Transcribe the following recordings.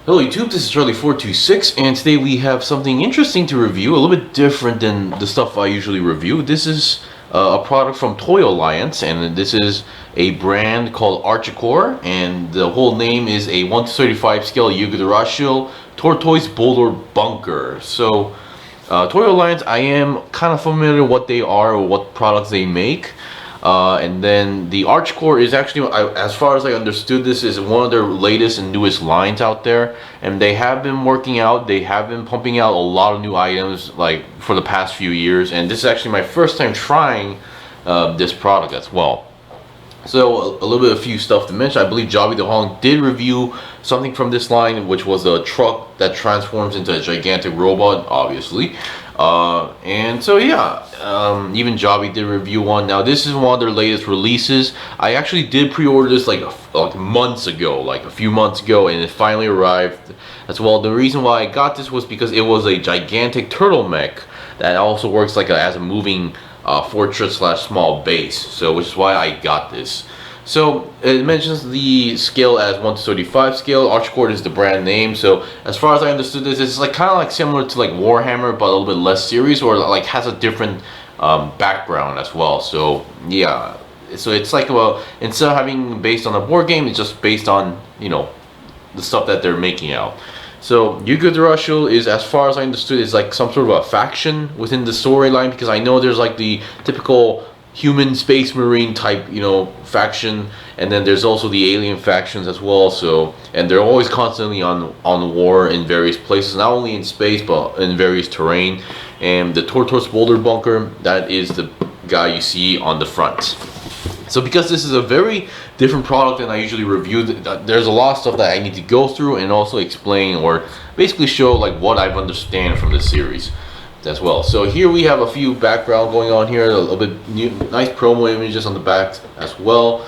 Hello YouTube, this is Charlie426, and today we have something interesting to review, a little bit different than the stuff I usually review. This is a product from Toy Alliance, and this is a brand called Archecore, and the whole name is a 1/35 scale Razihel Tortoise Boulder Bunker. So Toy Alliance, I am kind of familiar with what they are or what products they make. And then the Archecore is actually, as far as I understood, this is one of their latest and newest lines out there, and they have been working out, they have been pumping out a lot of new items like for the past few years, and this is actually my first time trying this product as well. So a little bit of few stuff to mention. I believe Jobby the Hong did review something from this line, which was a truck that transforms into a gigantic robot, obviously. And so yeah, even Jobby did review one. Now this is one of their latest releases. I actually did pre-order this like months ago, like a few months ago, and it finally arrived as well. The reason why I got this was because it was a gigantic turtle mech that also works like as a moving fortress / small base, so which is why I got this. So it mentions the scale as 1/35 scale. Archecore is the brand name. So as far as I understood this, it's like kind of like similar to like Warhammer, but a little bit less serious, or like has a different background as well. So yeah, so it's like, well, instead of having based on a board game, it's just based on, you know, the stuff that they're making out. So Razihel is, as far as I understood, is like some sort of a faction within the storyline, because I know there's like the typical human space marine type, you know, faction, and then there's also the alien factions as well. So, and they're always constantly on war in various places, not only in space but in various terrain. And the Tortoise Boulder Bunker, that is the guy you see on the front. So because this is a very different product than I usually review, there's a lot of stuff that I need to go through and also explain, or basically show like what I understand from this series as well. So here we have a few background going on here, a little bit nice promo images on the back as well.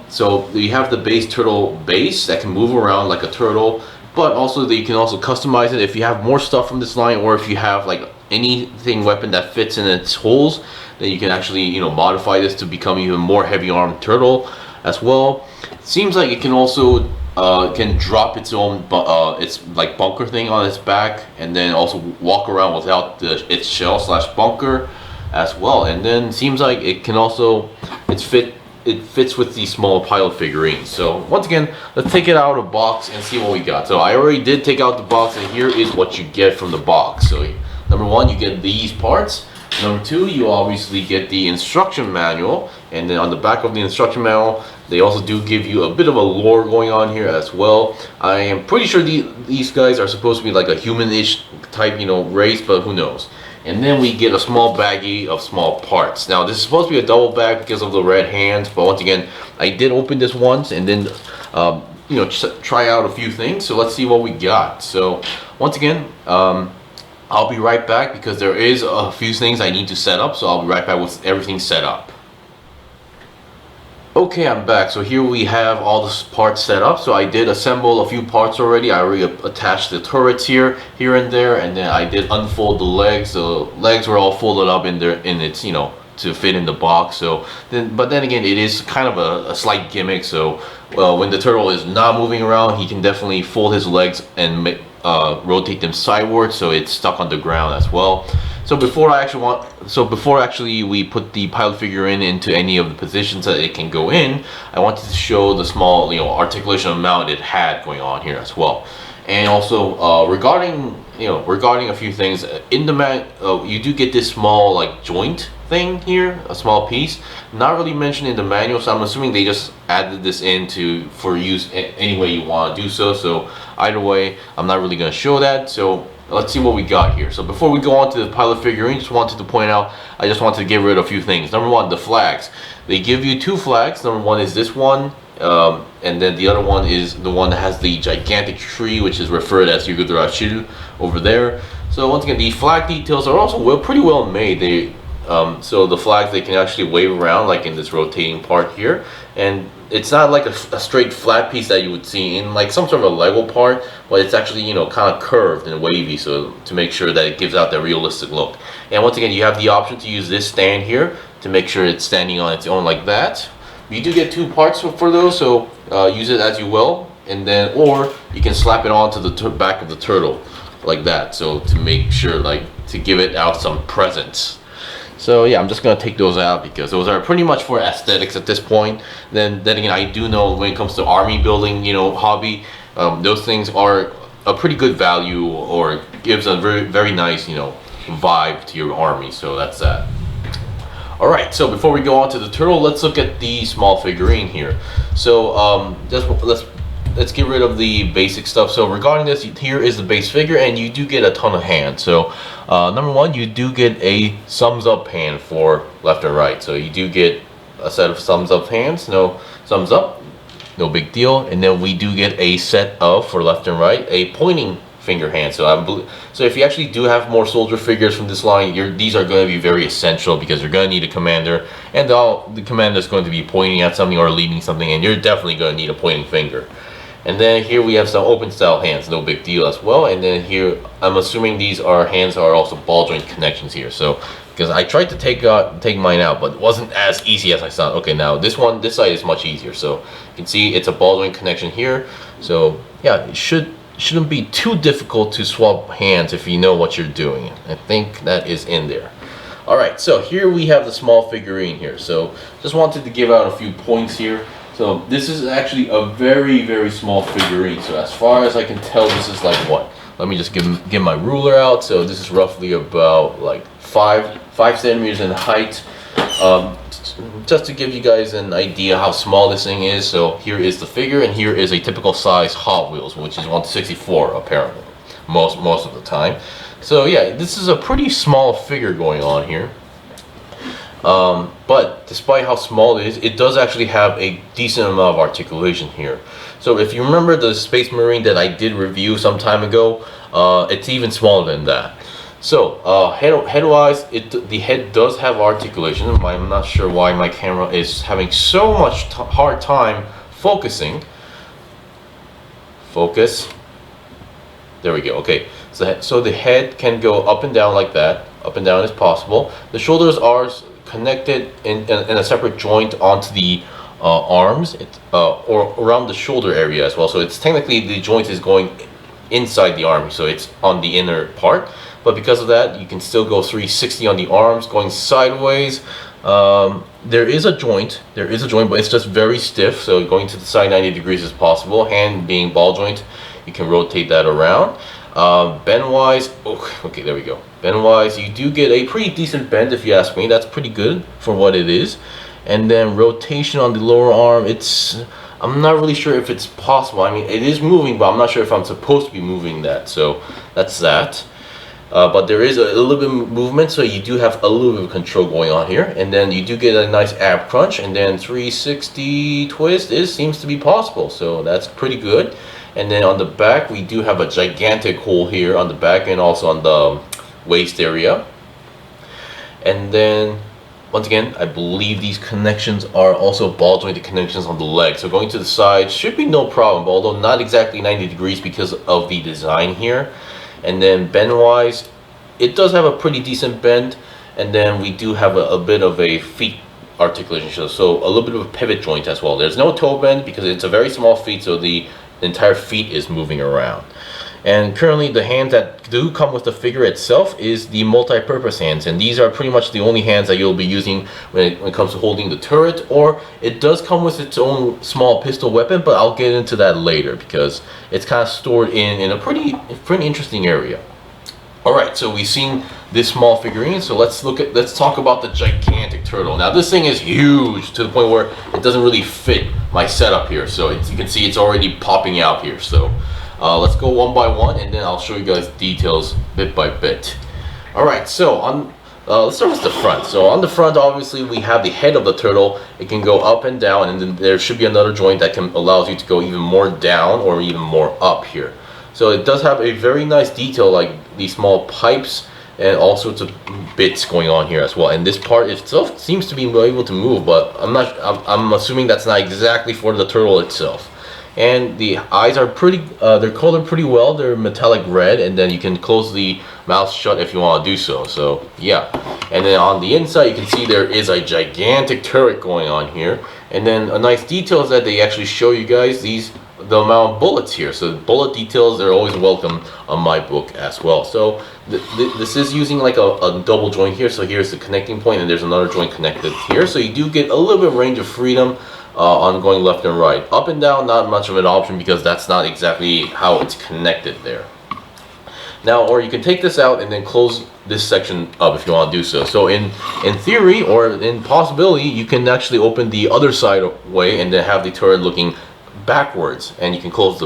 So you have the base turtle base that can move around like a turtle, but also that you can also customize it if you have more stuff from this line, or if you have like anything weapon that fits in its holes, then you can actually, you know, modify this to become even more heavy armed turtle as well. It seems like it can also can drop its own its like bunker thing on its back, and then also walk around without its shell / bunker as well. And then seems like it can also it fits with the small pilot figurines. So once again, let's take it out of the box and see what we got. So I already did take out the box, and here is what you get from the box. So number one, you get these parts. Number two, you obviously get the instruction manual, and then on the back of the instruction manual, they also do give you a bit of a lore going on here as well. I am pretty sure these guys are supposed to be like a human-ish type, you know, race, but who knows. And then we get a small baggie of small parts. Now this is supposed to be a double bag because of the red hands, but once again, I did open this once and then you know, try out a few things. So let's see what we got. So once again, I'll be right back because there is a few things I need to set up, so I'll be right back with everything set up. Okay, I'm back. So here we have all the parts set up. So I did assemble a few parts already. I already attached the turrets here and there, and then I did unfold the legs. The legs were all folded up in its, you know, to fit in the box. So then, but then again, it is kind of a slight gimmick. So well, when the turtle is not moving around, he can definitely fold his legs and rotate them sideways, so it's stuck on the ground as well. So before actually we put the pilot figurine into any of the positions that it can go in, I wanted to show the small, you know, articulation amount it had going on here as well. And also regarding a few things in the you do get this small like joint thing here, a small piece, not really mentioned in the manual, so I'm assuming they just added this in for use any way you want to do so. So either way, I'm not really going to show that. So let's see what we got here. So before we go on to the pilot figurine, just wanted to point out, I just wanted to get rid of a few things. Number one, the flags. They give you two flags. Number one is this one, and then the other one is the one that has the gigantic tree, which is referred as Razihel over there. So once again, the flag details are also pretty well made. So the flags, they can actually wave around like in this rotating part here, and it's not like a straight flat piece that you would see in like some sort of a Lego part, but it's actually, you know, kind of curved and wavy, so to make sure that it gives out that realistic look. And once again, you have the option to use this stand here to make sure it's standing on its own like that. You do get two parts for those, so use it as you will. and then, or you can slap it onto the back of the turtle like that, so to make sure, like, to give it out some presence. So yeah, I'm just gonna take those out because those are pretty much for aesthetics at this point. Then again, I do know when it comes to army building, you know, hobby, those things are a pretty good value, or gives a very nice, you know, vibe to your army. So that's that. All right, so before we go on to the turtle, let's look at the small figurine here. So let's get rid of the basic stuff. So regarding this, here is the base figure, and you do get a ton of hands. So number one, you do get a thumbs up hand for left and right. So you do get a set of thumbs up hands, no thumbs up, no big deal. And then we do get a set of, for left and right, a pointing finger hand. So if you actually do have more soldier figures from this line, these are going to be very essential, because you're going to need a commander, and the commander is going to be pointing at something or leading something, and you're definitely going to need a pointing finger. And then here we have some open style hands, no big deal as well. And then here, I'm assuming these are hands are also ball joint connections here. So because I tried to take mine out, but it wasn't as easy as I thought. Okay, now this side is much easier. So you can see it's a ball joint connection here. So yeah, it shouldn't be too difficult to swap hands if you know what you're doing. I think that is in there. All right, so here we have the small figurine here. So just wanted to give out a few points here. So this is actually a very small figurine. So as far as I can tell, this is like what? Let me just get my ruler out. So this is roughly about like 5 centimeters in height. Just to give you guys an idea how small this thing is. So here is the figure, and here is a typical size Hot Wheels, which is 1/64 apparently, most of the time. So yeah, this is a pretty small figure going on here. But despite how small it is, it does actually have a decent amount of articulation here. So if you remember the Space Marine that I did review some time ago, it's even smaller than that. So head-wise, the head does have articulation. I'm not sure why my camera is having so much hard time focusing. Focus. There we go. Okay, so the head can go up and down like that. Up and down is possible. The shoulders are connected in a separate joint onto the arms, or around the shoulder area as well. So it's technically, the joint is going inside the arm, so it's on the inner part. But because of that, you can still go 360 on the arms, going sideways. There is a joint, but it's just very stiff. So going to the side 90 degrees is possible. Hand being ball joint, you can rotate that around. Bend wise, okay, there we go. Bend wise, you do get a pretty decent bend, if you ask me. That's pretty good for what it is. And then rotation on the lower arm, I'm not really sure if it's possible. I mean, it is moving, but I'm not sure if I'm supposed to be moving that. So that's that. But there is a little bit of movement, so you do have a little bit of control going on here. And then you do get a nice ab crunch, and then 360 twist seems to be possible. So that's pretty good. And then on the back, we do have a gigantic hole here on the back, and also on the waist area. And then once again, I believe these connections are also ball jointed connections on the leg. So going to the side should be no problem, although not exactly 90 degrees because of the design here. And then bend wise, it does have a pretty decent bend. And then we do have a bit of a feet articulation, so a little bit of a pivot joint as well. There's no toe bend because it's a very small feet, so the entire feet is moving around. And currently the hands that do come with the figure itself is the multi-purpose hands, and these are pretty much the only hands that you'll be using when it comes to holding the turret. Or it does come with its own small pistol weapon, but I'll get into that later because it's kind of stored in a pretty interesting area. Alright, so we've seen this small figurine, so let's talk about the gigantic turtle. Now this thing is huge to the point where it doesn't really fit my setup here, so you can see it's already popping out here. So let's go one by one, and then I'll show you guys details bit by bit. Alright, so let's start with the front. So on the front, obviously we have the head of the turtle. It can go up and down, and then there should be another joint that allows you to go even more down or even more up here. So it does have a very nice detail, like these small pipes and all sorts of bits going on here as well. And this part itself seems to be able to move, but I'm assuming that's not exactly for the turtle itself. And the eyes are they're colored pretty well. They're metallic red, and then you can close the mouth shut if you want to do so. So yeah. And then on the inside, you can see there is a gigantic turret going on here. And then a nice detail is that they actually show you guys these the amount of bullets here. So bullet details are always welcome on my book as well. So this is using like a double joint here. So here's the connecting point, and there's another joint connected here. So you do get a little bit of range of freedom on going left and right. Up and down, not much of an option because that's not exactly how it's connected there. Now, or you can take this out and then close this section up if you want to do so. So in theory, or in possibility, you can actually open the other side way and then have the turret looking backwards, and you can close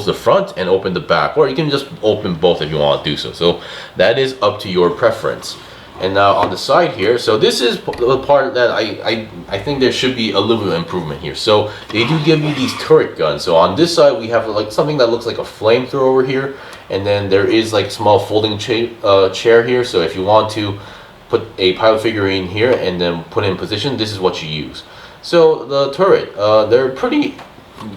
the front and open the back, or you can just open both if you want to do so. So that is up to your preference. And now on the side here, so this is the part that I think there should be a little bit of improvement here. So they do give you these turret guns. So on this side we have like something that looks like a flamethrower here, and then there is like small folding chair here. So if you want to put a pilot figurine here and then put it in position, this is what you use. So the turret,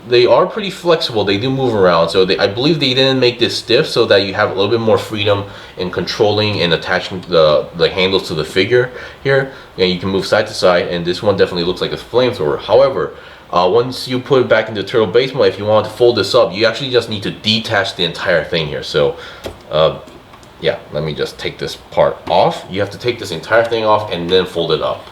they are pretty flexible. They do move around. So I believe they didn't make this stiff so that you have a little bit more freedom in controlling and attaching the handles to the figure here. And you can move side to side, and this one definitely looks like a flamethrower. However, once you put it back into turtle base mode, if you want to fold this up, you actually just need to detach the entire thing here. So yeah, let me just take this part off. You have to take this entire thing off and then fold it up.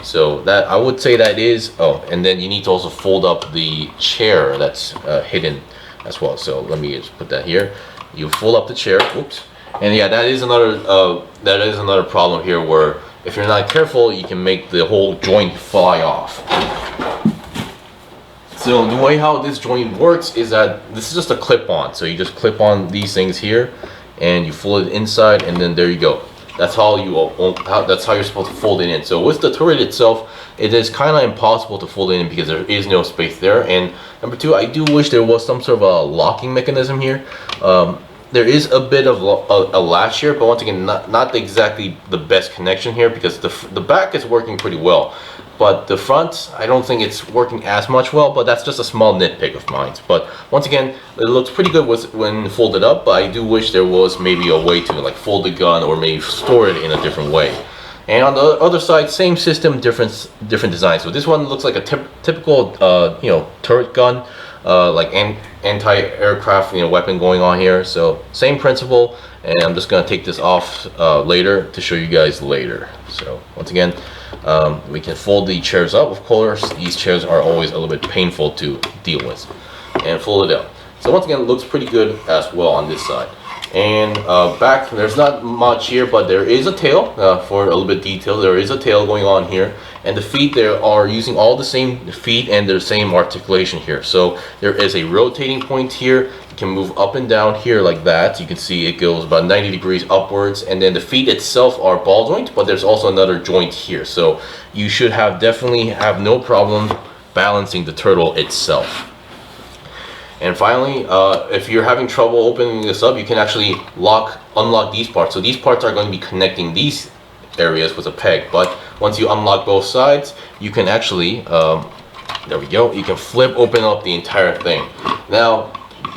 So that, I would say that is, oh, and then you need to also fold up the chair that's hidden as well. So let me just put that here. You fold up the chair, oops, and yeah, that is another problem here, where if you're not careful, you can make the whole joint fly off. So the way how this joint works is that this is just a clip-on. So you just clip on these things here, and you fold it inside, and then there you go. That's how you're supposed to fold it in. So with the turret itself, it is kind of impossible to fold it in because there is no space there. And number two, I do wish there was some sort of a locking mechanism here. There is a bit of a latch here, but once again, not exactly the best connection here, because the back is working pretty well. But the front, I don't think it's working as much well, but that's just a small nitpick of mine. But once again, it looks pretty good when folded up, but I do wish there was maybe a way to like fold the gun or maybe store it in a different way. And on the other side, same system, different design. So this one looks like a typical turret gun, like anti-aircraft weapon going on here. So same principle, and I'm just gonna take this off later to show you guys later. So once again, we can fold the chairs up. Of course, these chairs are always a little bit painful to deal with, and fold it up. So once again, it looks pretty good as well on this side. And back, there's not much here, but there is a tail for a little bit detail. There is a tail going on here, and the feet there are using all the same feet and the same articulation here. So there is a rotating point here. You can move up and down here like that. You can see it goes about 90 degrees upwards, and then the feet itself are ball joint, but there's also another joint here. So you should definitely have no problem balancing the turtle itself. And finally, if you're having trouble opening this up, you can actually unlock these parts. So these parts are going to be connecting these areas with a peg. But once you unlock both sides, you can actually, there we go, you can open up the entire thing. Now,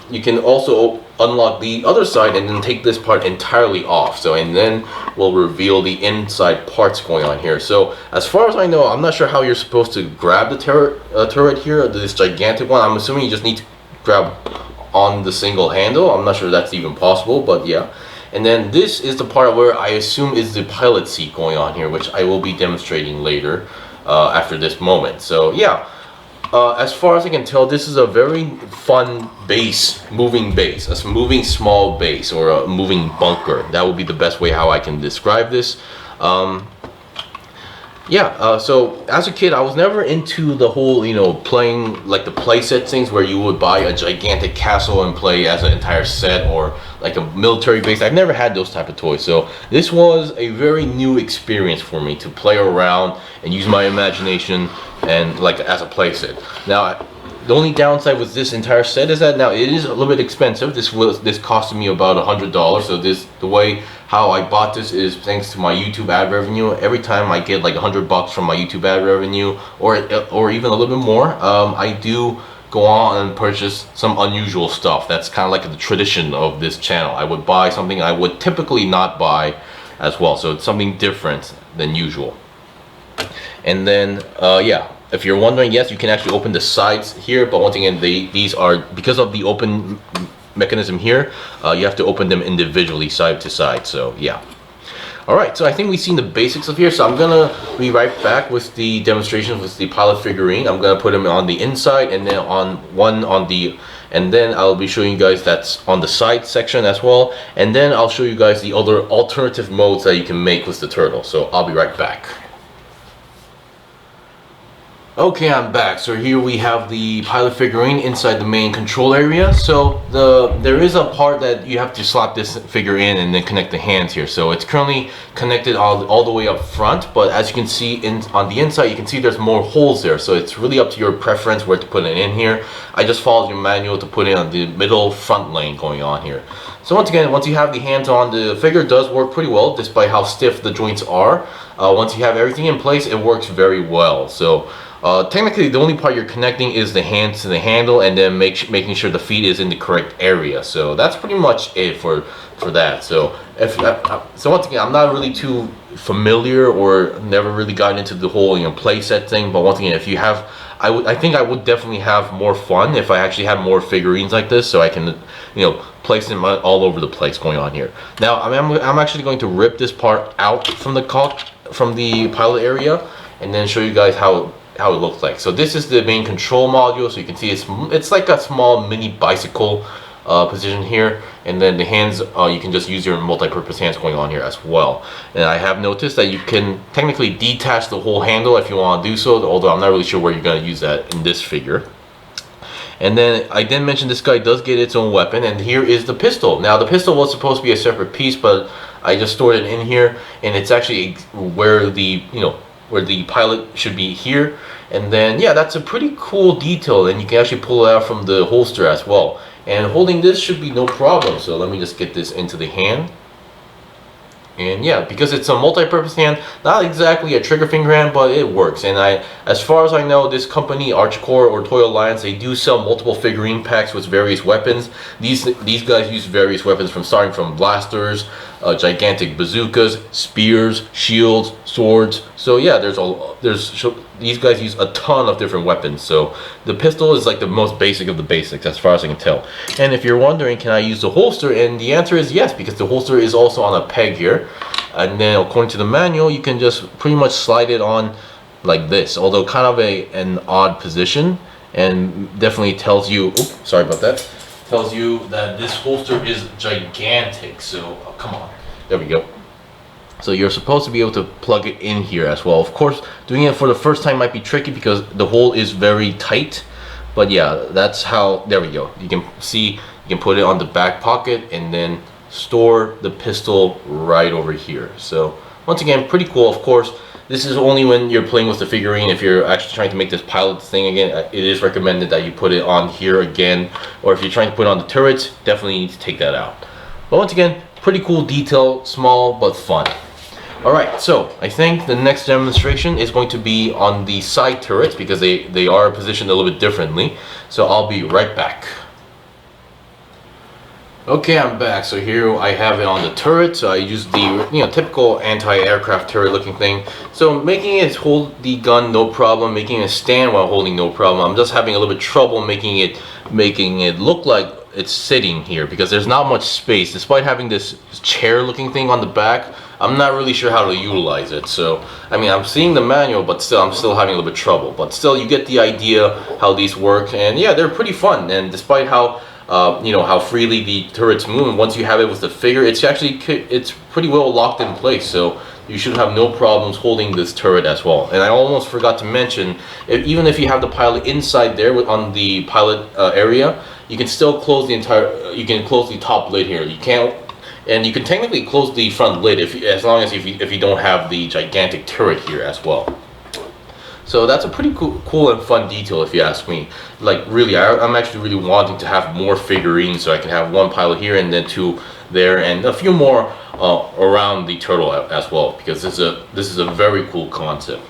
you can also unlock the other side and then take this part entirely off. So, and then we'll reveal the inside parts going on here. So as far as I know, I'm not sure how you're supposed to grab the turret here, this gigantic one. I'm assuming you just need to grab on the single handle. I'm not sure that's even possible, but yeah. And then this is the part where I assume is the pilot seat going on here, which I will be demonstrating later after this moment. So yeah, as far as I can tell, this is a very fun moving base, a moving small base, or a moving bunker. That would be the best way how I can describe this. So as a kid, I was never into the whole, playing like the playset things where you would buy a gigantic castle and play as an entire set, or like a military base. I've never had those type of toys. So this was a very new experience for me to play around and use my imagination and like as a playset. Now, the only downside with this entire set is that now it is a little bit expensive. This costed me about $100. So the way how I bought this is thanks to my YouTube ad revenue. Every time I get like $100 from my YouTube ad revenue, or even a little bit more, I do go on and purchase some unusual stuff. That's kind of like the tradition of this channel. I would buy something I would typically not buy as well. So it's something different than usual. And then if you're wondering, yes, you can actually open the sides here, but once again, these are, because of the open mechanism here, you have to open them individually side to side. So yeah. Alright, so I think we've seen the basics of here, so I'm gonna be right back with the demonstration with the pilot figurine. I'm gonna put them on the inside and then and then I'll be showing you guys that's on the side section as well, and then I'll show you guys the other alternative modes that you can make with the turtle. So I'll be right back. Okay, I'm back. So here we have the pilot figurine inside the main control area. So there is a part that you have to slap this figure in and then connect the hands here. So it's currently connected all the way up front, but as you can see on the inside, you can see there's more holes there. So it's really up to your preference where to put it in here. I just followed your manual to put it on the middle front lane going on here. So once again, once you have the hands on, the figure does work pretty well despite how stiff the joints are. Once you have everything in place, it works very well. So technically, the only part you're connecting is the hands to the handle, and then making sure the feet is in the correct area. So that's pretty much it for that. So so once again, I'm not really too familiar or never really gotten into the whole play set thing. But once again, if you have, I think I would definitely have more fun if I actually had more figurines like this, so I can place them all over the place going on here. Now I'm actually going to rip this part out from the pilot area, and then show you guys how it looks like. So this is the main control module, so you can see it's like a small mini bicycle position here, and then the hands, you can just use your multi-purpose hands going on here as well. And I have noticed that you can technically detach the whole handle if you want to do so, although I'm not really sure where you're going to use that in this figure. And then I did mention this guy does get its own weapon, and here is the pistol. Now the pistol was supposed to be a separate piece, but I just stored it in here, and it's actually where the where the pilot should be here. And then yeah, that's a pretty cool detail, and you can actually pull it out from the holster as well. And holding this should be no problem. So let me just get this into the hand. And yeah, because it's a multi-purpose hand, not exactly a trigger finger hand, but it works. And as far as I know, this company, Archecore or Toy Alliance, they do sell multiple figurine packs with various weapons. These guys use various weapons starting from blasters, gigantic bazookas, spears, shields, swords. So yeah, these guys use a ton of different weapons. So the pistol is like the most basic of the basics as far as I can tell. And if you're wondering, can I use the holster? And the answer is yes, because the holster is also on a peg here. And then according to the manual, you can just pretty much slide it on like this, although kind of an odd position, and definitely tells you, oops, sorry about that, tells you that this holster is gigantic. So come on, there we go. So you're supposed to be able to plug it in here as well. Of course, doing it for the first time might be tricky because the hole is very tight, but yeah, that's how, there we go. You can see, you can put it on the back pocket and then store the pistol right over here. So once again, pretty cool. Of course, this is only when you're playing with the figurine. If you're actually trying to make this pilot thing again, it is recommended that you put it on here again, or if you're trying to put it on the turrets, definitely need to take that out. But once again, pretty cool detail, small but fun. Alright, so I think the next demonstration is going to be on the side turrets because they are positioned a little bit differently. So I'll be right back. Okay, I'm back. So here I have it on the turret. So I use the typical anti-aircraft turret looking thing. So making it hold the gun, no problem. Making it stand while holding, no problem. I'm just having a little bit trouble making it look like it's sitting here because there's not much space. Despite having this chair looking thing on the back, I'm not really sure how to utilize it. So I mean, I'm seeing the manual, but still I'm still having a little bit of trouble. But still, you get the idea how these work, and yeah, they're pretty fun. And despite how how freely the turrets move, and once you have it with the figure, it's pretty well locked in place. So you should have no problems holding this turret as well. And I almost forgot to mention, even if you have the pilot inside there on the pilot area, you can still close you can close the top lid here. You can't. And you can technically close the front lid as long as if you don't have the gigantic turret here as well. So that's a pretty cool and fun detail if you ask me. Like really, I'm actually really wanting to have more figurines so I can have one pilot here and then two there and a few more around the turtle as well, because this is a very cool concept.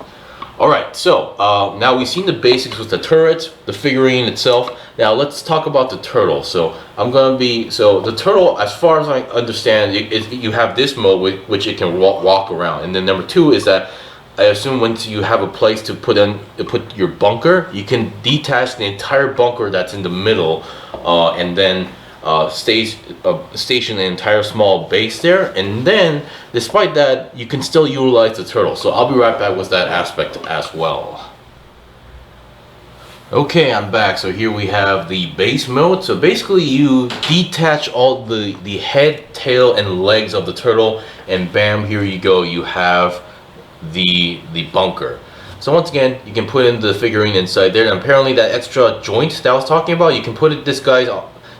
Alright, so now we've seen the basics with the turret, the figurine itself. Now let's talk about the turtle. So the turtle, as far as I understand, you have this mode which it can walk around, and then number two is that I assume once you have a place to put your bunker, you can detach the entire bunker that's in the middle, and then station an entire small base there. And then, despite that, you can still utilize the turtle. So I'll be right back with that aspect as well. Okay, I'm back. So here we have the base mode. So basically, you detach all the head, tail, and legs of the turtle, and bam, here you go. You have the bunker. So once again, you can put in the figurine inside there, and apparently that extra joint that I was talking about, you can put it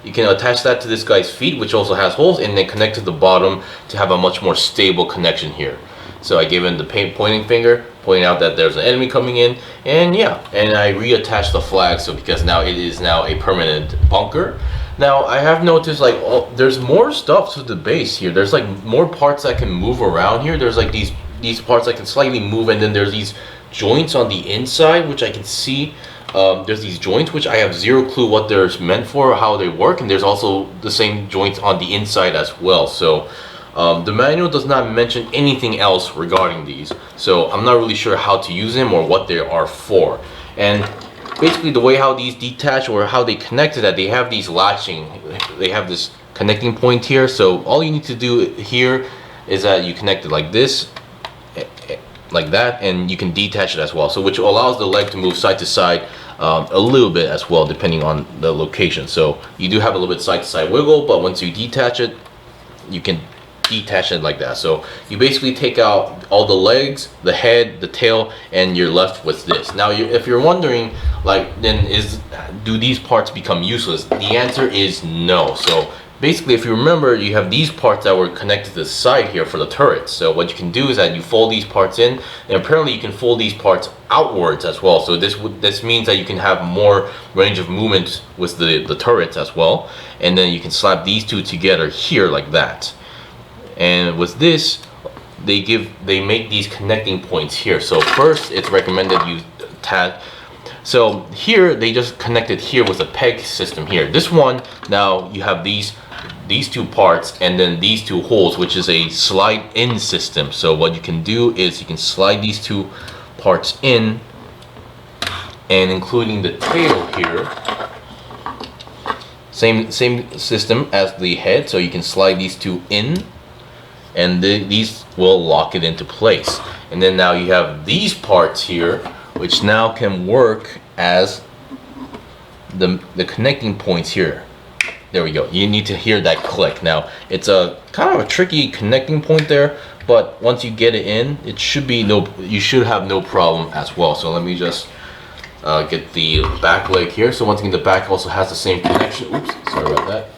you can attach that to this guy's feet, which also has holes, and then connect to the bottom to have a much more stable connection here. So I gave him the pointing finger, pointing out that there's an enemy coming in, and yeah, and I reattached the flag, so because now it is now a permanent bunker. Now I have noticed like there's more stuff to the base here. There's like more parts that can move around here. There's like these parts that can slightly move, and then there's these joints on the inside which I can see. There's these joints which I have zero clue what they're meant for, how they work, and there's also the same joints on the inside as well. So the manual does not mention anything else regarding these, so I'm not really sure how to use them or what they are for. And basically the way how these detach or how they connect to that, they have these latching, they have this connecting point here. So all you need to do here is that you connect it like this, like that, and you can detach it as well, so which allows the leg to move side to side a little bit as well, depending on the location. So you do have a little bit side to side wiggle, but once you detach it, you can detach it like that. So you basically take out all the legs, the head, the tail, and you're left with this. Now if you're wondering, like, then do these parts become useless? The answer is no. So basically, if you remember, you have these parts that were connected to the side here for the turrets. So what you can do is that you fold these parts in, and apparently you can fold these parts outwards as well. So this means that you can have more range of movement with the turrets as well. And then you can slap these two together here like that. And with this, they make these connecting points here. So first, it's recommended you tag. So here they just connected here with a peg system here. This one, now you have these two parts and then these two holes, which is a slide in system. So what you can do is you can slide these two parts in, and including the tail here, same system as the head. So you can slide these two in, and these will lock it into place. And then now you have these parts here, which now can work as the connecting points here. There we go. You need to hear that click. Now it's a kind of a tricky connecting point there, but once you get it in, it should be you should have no problem as well. So let me just get the back leg here. So once again, the back also has the same connection. Oops, sorry about that.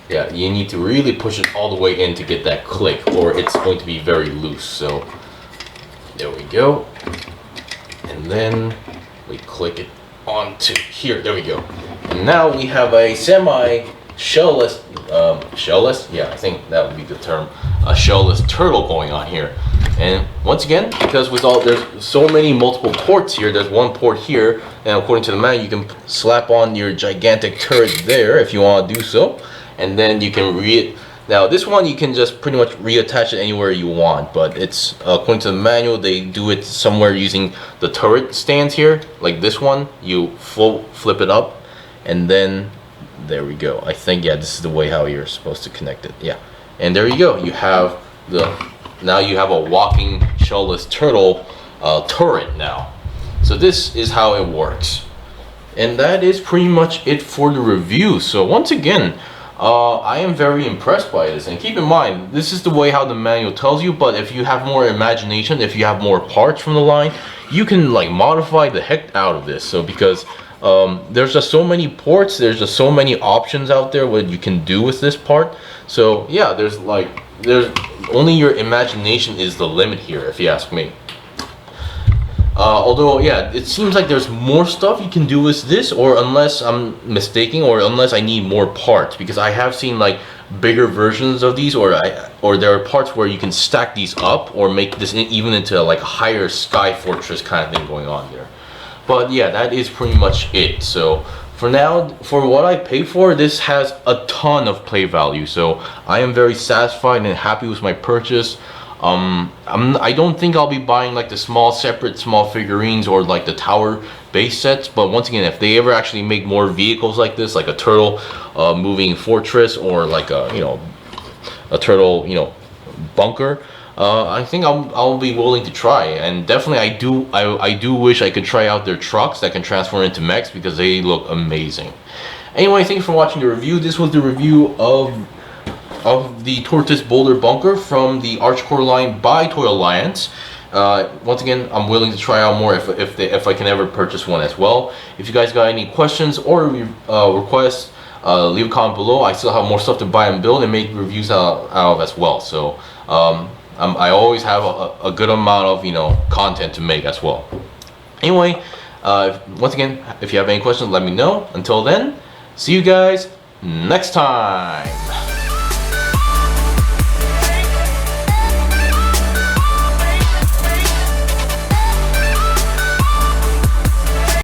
Yeah, you need to really push it all the way in to get that click, or it's going to be very loose. So there we go. And then we click it onto here. There we go. And now we have a shellless, yeah, I think that would be the term, a shellless turtle going on here. And once again, because there's so many multiple ports here, there's one port here, and according to the manual, you can slap on your gigantic turret there if you want to do so. And then you can now this one you can just pretty much reattach it anywhere you want, but it's according to the manual, they do it somewhere using the turret stands here, like this one. You flip it up, and then there we go. I think, yeah, this is the way how you're supposed to connect it. Yeah, and there you go. You have now you have a walking shellless turtle turret now. So this is how it works, and that is pretty much it for the review. So once again, I am very impressed by this, and keep in mind, this is the way how the manual tells you, but if you have more imagination, if you have more parts from the line, you can like modify the heck out of this. So because there's just so many ports, there's just so many options out there what you can do with this part. So yeah, there's only your imagination is the limit here, if you ask me. Although, yeah, it seems like there's more stuff you can do with this, or unless I'm mistaken, or unless I need more parts, because I have seen like bigger versions of these, or there are parts where you can stack these up or make this even into like a higher sky fortress kind of thing going on there. But yeah, that is pretty much it. So for now, for what I paid for, this has a ton of play value, so I am very satisfied and happy with my purchase. I don't think I'll be buying like the separate small figurines or like the tower base sets. But once again, if they ever actually make more vehicles like this, like a turtle moving fortress, or like a turtle bunker, I think I'll be willing to try. And definitely I do wish I could try out their trucks that can transform into mechs, because they look amazing. Anyway, thank you for watching the review. This was the review of the Tortoise Boulder Bunker from the Archecore line by Toy Alliance. Once again, I'm willing to try out more if I can ever purchase one as well. If you guys got any questions or requests, leave a comment below. I still have more stuff to buy and build and make reviews out of as well. So I always have a good amount of content to make as well. Anyway, once again, if you have any questions, let me know. Until then, see you guys next time.